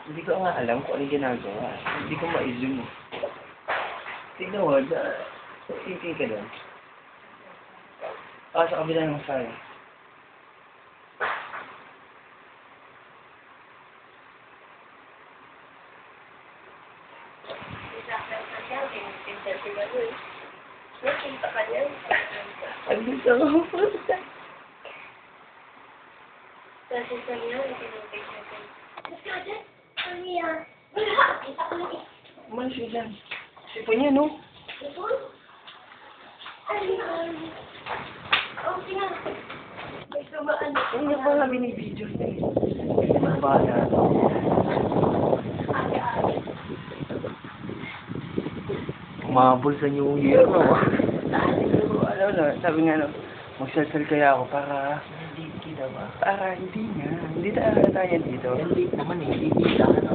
Hindi ko nga alam kung ano yung ginagawa. Hindi ko ma-zoom. Tignan mo, tingin ka doon. Sa kabila ng side. Andito ako. Kasi sa niya, itinutay natin. Umalis ka dyan. Sipon niya, no? Ano niya pala binibidyo niya eh. Mga bata. Umabol sa New Year, no? Alam na, sabi nga, no, magsasal kaya ako para hindi kita ba? Para hindi nga. Hindi tayo dito. Hindi naman eh, hindi kita.